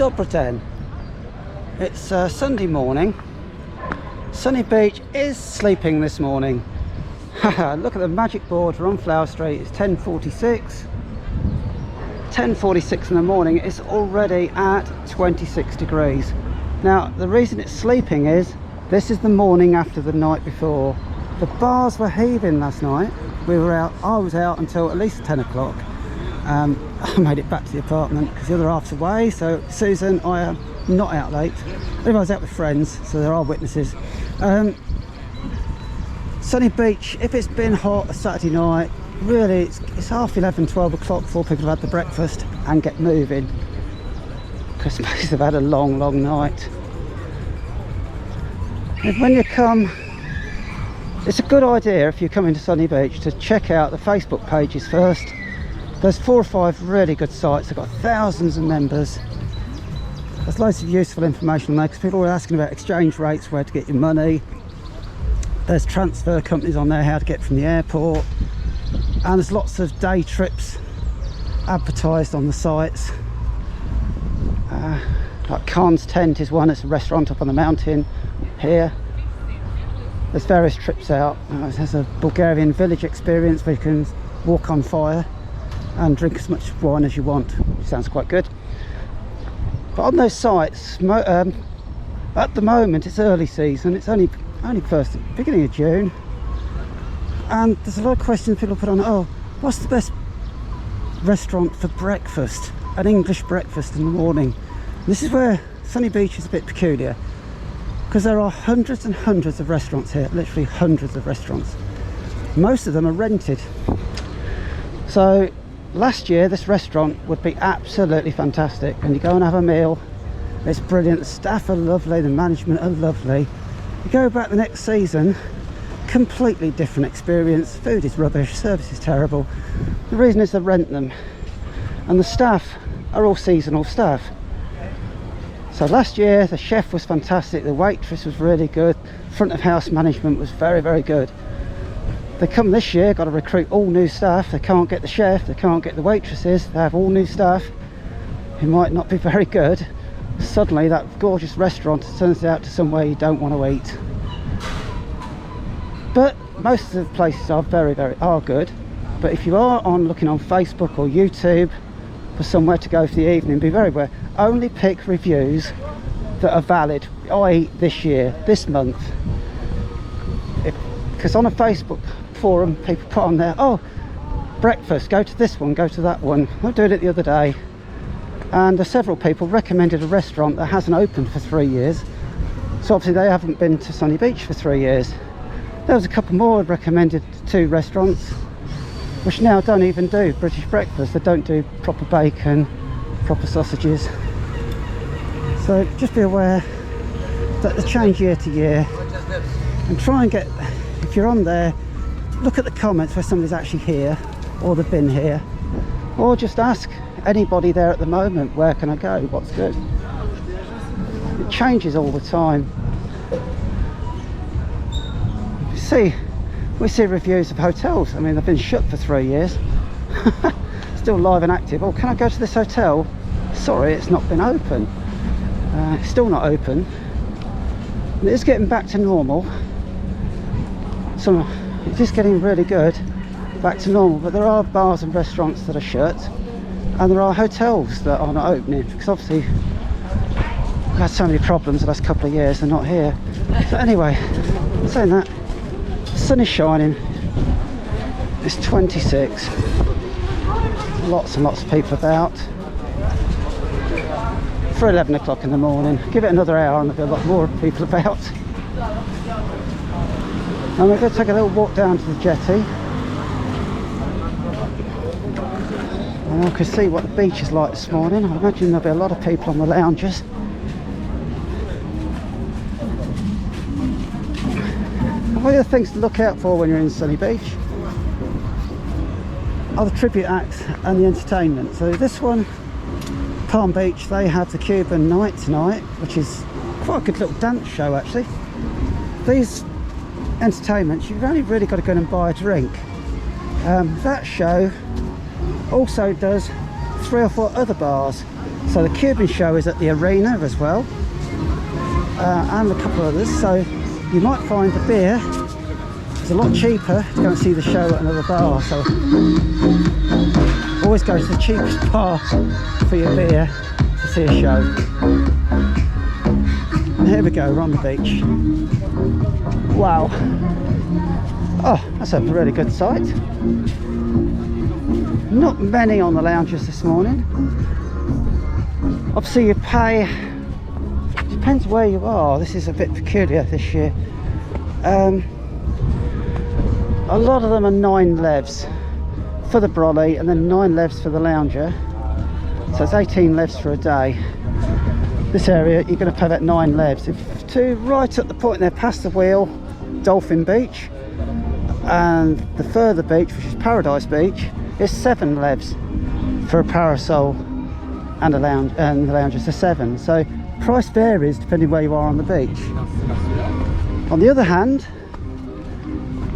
Dobra den. It's Sunday morning. Sunny Beach is sleeping this morning. Look at the magic board. We're on Flower Street. It's 10:46. 10:46 in the morning. It's already at 26 degrees. Now the reason it's sleeping is this is the morning after the night before. The bars were heaving last night. We were out. I was out until at least 10 o'clock. I made it back to the apartment because the other half's away. So Susan, I am not out late. I was out with friends, so there are witnesses. Sunny Beach, if it's been hot a Saturday night, really it's 11:30, 12 o'clock before people have had the breakfast and get moving, because most have had a long night. And when you come, it's a good idea if you come into Sunny Beach to check out the Facebook pages first. There's 4 or 5 really good sites. They've got thousands of members. There's loads of useful information on there because people are asking about exchange rates, where to get your money. There's transfer companies on there, how to get from the airport, and there's lots of day trips advertised on the sites. Like Khan's Tent is one. It's a restaurant up on the mountain here. There's various trips out. There's a Bulgarian village experience where you can walk on fire and drink as much wine as you want. Sounds quite good. But on those sites, at the moment it's early season. It's only beginning of June, and there's a lot of questions people put on. Oh, what's the best restaurant for breakfast? An English breakfast in the morning. This is where Sunny Beach is a bit peculiar, because there are hundreds and hundreds of restaurants here, literally hundreds of restaurants. Most of them are rented. So last year this restaurant would be absolutely fantastic, and you go and have a meal, it's brilliant, the staff are lovely, the management are lovely. You go back the next season, completely different experience. Food is rubbish, service is terrible. The reason is they rent them, and the staff are all seasonal staff. So last year the chef was fantastic, the waitress was really good, front of house management was very good. They come this year, got to recruit all new staff. They can't get the chef, they can't get the waitresses, they have all new staff who might not be very good. Suddenly that gorgeous restaurant turns out to somewhere you don't want to eat. But most of the places are very good. But if you are looking on Facebook or YouTube for somewhere to go for the evening, be very aware. Only pick reviews that are valid, i.e. this year, this month. Because on a Facebook forum, people put on there, oh, breakfast, go to this one, go to that one. I did it the other day, and several people recommended a restaurant that hasn't opened for 3 years, so obviously they haven't been to Sunny Beach for 3 years. There was a couple more recommended 2 restaurants which now don't even do British breakfast. They don't do proper bacon, proper sausages. So just be aware that they change year to year, and try and get, if you're on there, look at the comments where somebody's actually here, or they've been here, or just ask anybody there at the moment, where can I go, what's good. It changes all the time. We see reviews of hotels. I mean, they've been shut for 3 years. Still live and active. Oh, can I go to this hotel? Sorry, it's not been open. It's still not open. And it is getting back to normal. So it's just getting really good, back to normal. But there are bars and restaurants that are shut, and there are hotels that are not opening, because obviously we've had so many problems the last couple of years. They're not here. So anyway, saying that, the sun is shining. It's 26. Lots and lots of people about. For 11 o'clock in the morning. Give it another hour and there'll be a lot more people about. And we're going to take a little walk down to the jetty, and I can see what the beach is like this morning. I imagine there'll be a lot of people on the lounges. And one of the things to look out for when you're in Sunny Beach are the tribute acts and the entertainment. So this one, Palm Beach, they have the Cuban night tonight, which is quite a good little dance show actually. These entertainments, you've only really got to go and buy a drink. That show also does 3 or 4 other bars. So the Cuban show is at the arena as well, and a couple of others. So you might find the beer is a lot cheaper to go and see the show at another bar. So always go to the cheapest bar for your beer to see a show. And here we go, we're on the beach. Wow. Oh, that's a really good sight. Not many on the lounges this morning. Obviously you pay, depends where you are. This is a bit peculiar this year. A lot of them are 9 levs for the brolly and then 9 levs for the lounger. So it's 18 levs for a day. This area you're going to pay about 9 levs. If to right at the point there past the wheel, Dolphin Beach, and the further beach, which is Paradise Beach, is 7 levs for a parasol and a lounge, and the lounges are 7. So price varies depending where you are on the beach. On the other hand,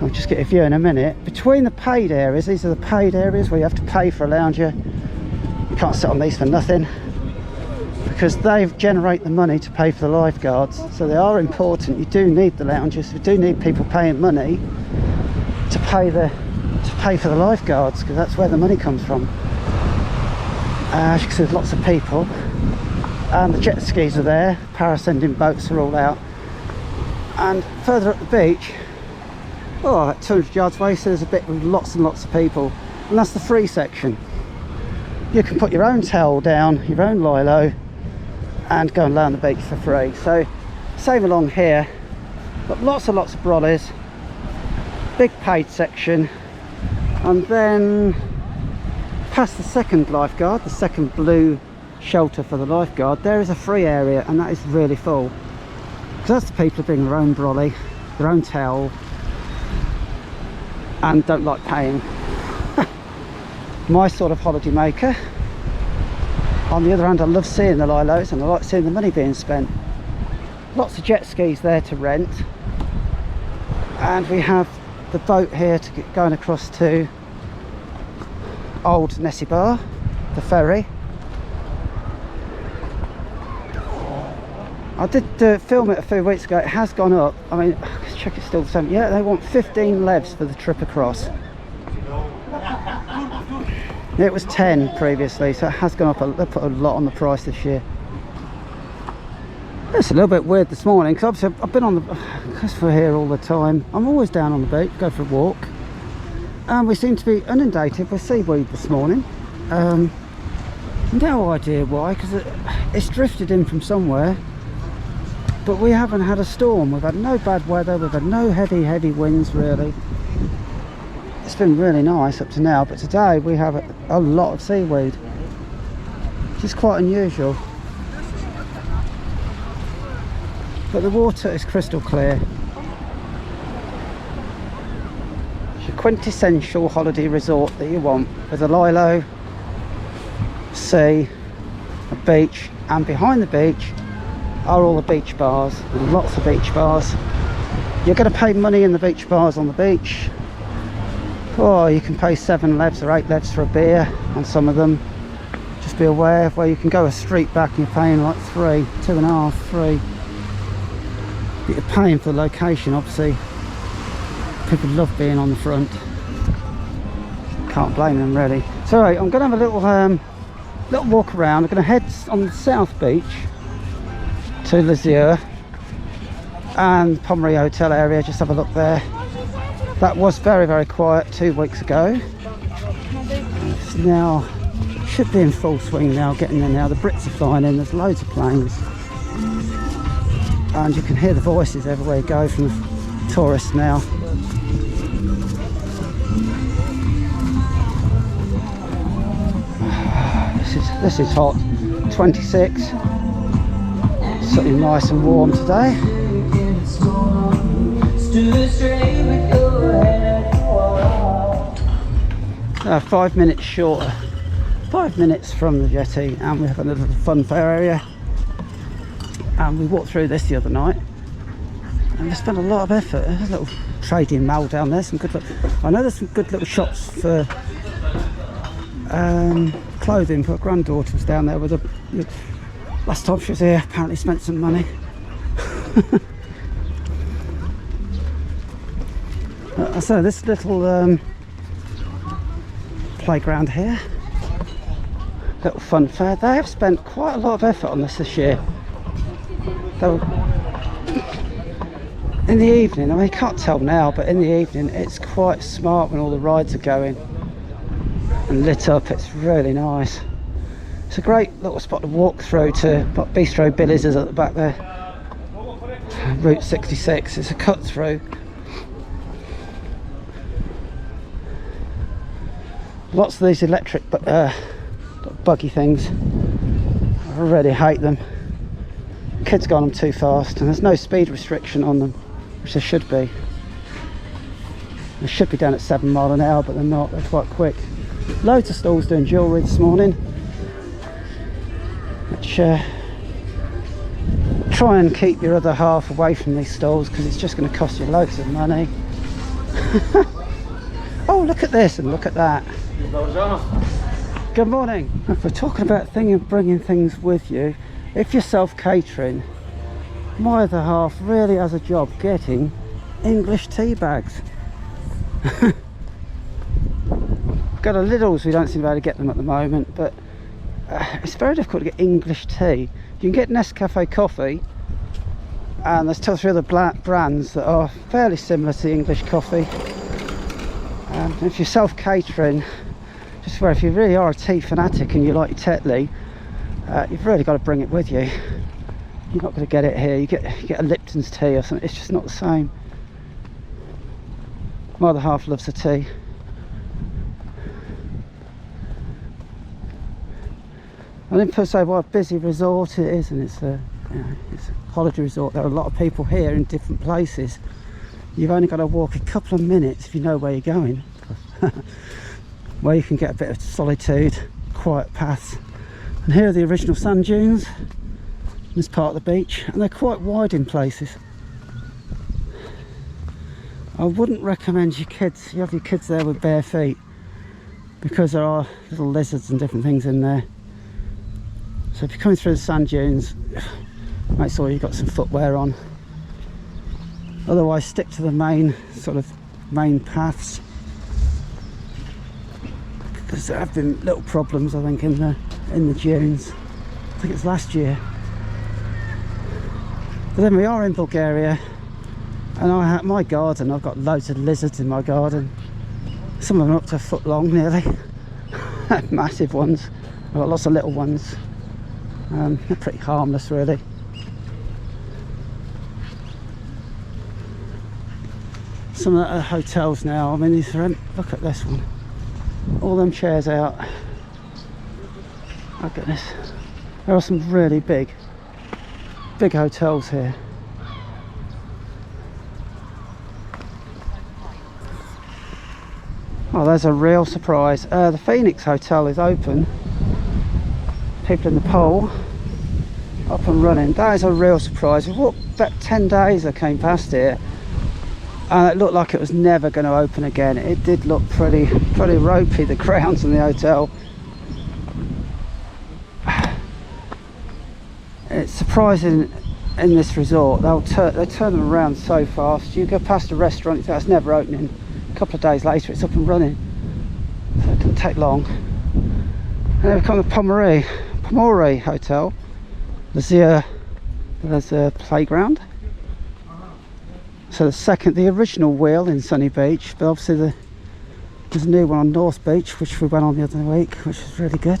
I'll just get a view in a minute, between the paid areas, these are the paid areas where you have to pay for a lounger. You can't sit on these for nothing, because they generate the money to pay for the lifeguards. So they are important. You do need the loungers, you do need people paying money to pay for the lifeguards, because that's where the money comes from. As you can see, there's lots of people, and the jet skis are there, parascending boats are all out. And further up the beach, oh, at 200 yards away, so there's a bit with lots and lots of people, and that's the free section. You can put your own towel down, your own lilo, and go and lay on the beach for free. So same along here, got lots and lots of brollies, big paid section, and then past the second lifeguard, the second blue shelter for the lifeguard, there is a free area, and that is really full, because that's the people who bring their own brolly, their own towel, and don't like paying. My sort of holiday maker. On the other hand, I love seeing the lilos, and I like seeing the money being spent. Lots of jet skis there to rent, and we have the boat here to get going across to Old Nessibar, the ferry. I did film it a few weeks ago. It has gone up. I mean, let's check it's still the same. Yeah, they want 15 levs for the trip across. It was 10 previously, so it has gone up. They put a lot on the price this year. It's a little bit weird this morning, because obviously I've been on the, because we're here all the time, I'm always down on the beach, go for a walk, and we seem to be inundated with seaweed this morning. No idea why, because it's drifted in from somewhere, but we haven't had a storm. We've had no bad weather, we've had no heavy winds really. It's been really nice up to now, but today we have a lot of seaweed, which is quite unusual. But the water is crystal clear. It's your quintessential holiday resort that you want, with a lilo, sea, a beach, and behind the beach are all the beach bars, and lots of beach bars. You're going to pay money in the beach bars on the beach. Or you can pay 7 levs or 8 levs for a beer on some of them. Just be aware of where you can go a street back and you're paying like 3, 2.5, 3. But you're paying for the location, obviously. People love being on the front. Can't blame them really. So right, I'm going to have a little walk around. I'm going to head on the south beach to Lazure and Pomery Hotel area, just have a look there. That was very quiet 2 weeks ago. It's now should be in full swing now, getting there now. The Brits are flying in, there's loads of planes, and you can hear the voices everywhere you go from the tourists now. This is hot. 26. Something nice and warm today. 5 minutes shorter, 5 minutes from the jetty, and we have a little fun fair area. And we walked through this the other night, and we spent a lot of effort. There's a little trading mall down there. Some good. I know there's some good little shops for clothing for her granddaughter was down there with her. Last time she was here, apparently spent some money. So this little playground here, little fun fair. They have spent quite a lot of effort on this year. In the evening, I mean, you can't tell now, but in the evening it's quite smart when all the rides are going and lit up. It's really nice. It's a great little spot to walk through to Bistro Billy's is at the back there. Route 66, it's a cut through. Lots of these electric buggy things. I really hate them. Kids go on them too fast, and there's no speed restriction on them, which there should be. They should be down at 7 miles an hour, but they're not. They're quite quick. Loads of stalls doing jewellery this morning, which try and keep your other half away from these stalls, because it's just going to cost you loads of money. Oh, look at this and look at that. Good morning. If we're talking about bringing things with you, if you're self-catering, my other half really has a job getting English tea bags. Got a Lidl's, we don't seem to be able to get them at the moment, but it's very difficult to get English tea. You can get Nescafe coffee, and there's 2 or 3 other brands that are fairly similar to the English coffee. If you're self-catering, just where if you really are a tea fanatic and you like your Tetley, you've really got to bring it with you. You're not going to get it here. You get a Lipton's tea or something. It's just not the same. My other half loves the tea. I didn't per se what a busy resort it is, and it's a holiday resort. There are a lot of people here in different places. You've only got to walk a couple of minutes if you know where you're going, where you can get a bit of solitude, quiet paths. And here are the original sand dunes, this part of the beach, and they're quite wide in places. I wouldn't recommend you have your kids there with bare feet, because there are little lizards and different things in there. So if you're coming through the sand dunes, make sure you've got some footwear on. Otherwise, stick to the main paths, because there have been little problems, I think, in the dunes. I think it's last year. But then we are in Bulgaria, and my garden, I've got loads of lizards in my garden. Some of them are up to a foot long nearly. Massive ones. I've got lots of little ones. They're pretty harmless really. Some of the hotels now, I mean, these are, look at this one. All them chairs out. Oh goodness. There are some really big hotels here. Oh, there's a real surprise. The Phoenix Hotel is open. People in the pole, up and running. That is a real surprise. We walked about 10 days I came past here, and it looked like it was never going to open again. It did look pretty ropey, the grounds in the hotel. It's surprising in this resort, they turn them around so fast. You go past a restaurant, you think that's never opening. A couple of days later it's up and running, so it didn't take long. And then we come to Pomorye Hotel. There's a playground. So the original wheel in Sunny Beach, but obviously there's a new one on North Beach, which we went on the other week, which was really good.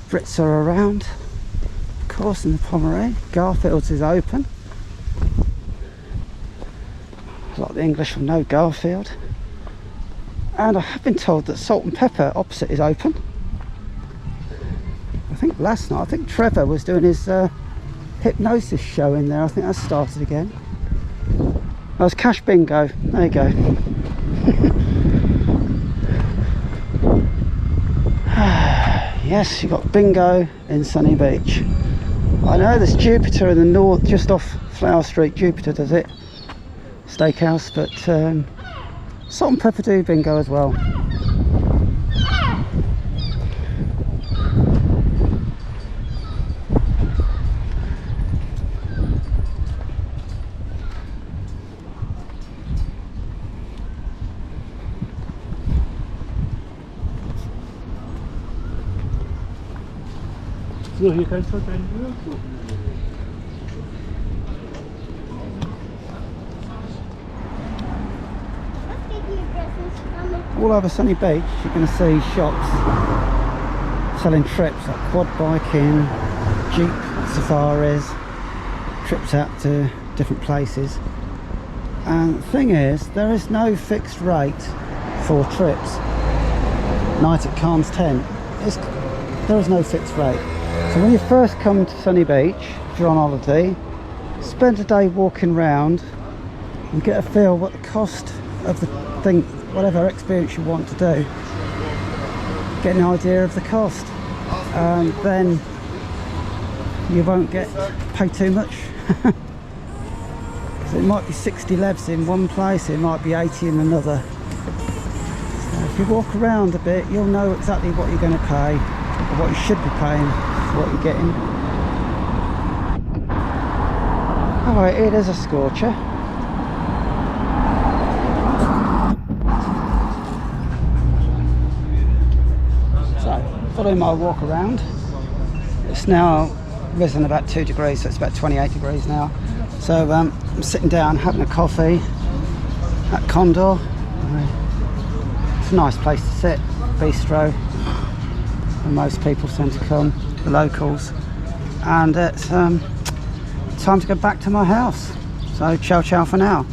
Brits are around, of course, in the Pomorye. Garfield's is open. A lot of the English will know Garfield. And I have been told that Salt and Pepper opposite is open. I think last night, I think Trevor was doing his hypnosis show in there. I think that started again. That was cash bingo. There you go. Yes, you've got bingo in Sunny Beach. I know there's Jupiter in the north, just off Flower Street. Jupiter does it, steakhouse, but Salt and Pepper do bingo as well. All over Sunny Beach you're going to see shops selling trips like quad biking, jeep safaris, trips out to different places. And the thing is, there is no fixed rate for trips. Night at Khan's Tent, there is no fixed rate. So when you first come to Sunny Beach, if you're on holiday, spend a day walking around and get a feel what the cost of the thing, whatever experience you want to do, get an idea of the cost, and then you won't pay too much. So it might be 60 levs in one place, it might be 80 in another. So if you walk around a bit, you'll know exactly what you're going to pay, or what you should be paying for what you're getting. Alright, it is a scorcher. So, following my walk around, it's now risen about 2 degrees, so it's about 28 degrees now. So I'm sitting down having a coffee at Condor. It's a nice place to sit, bistro, and most people tend to come, the locals. And it's time to go back to my house. So ciao ciao for now.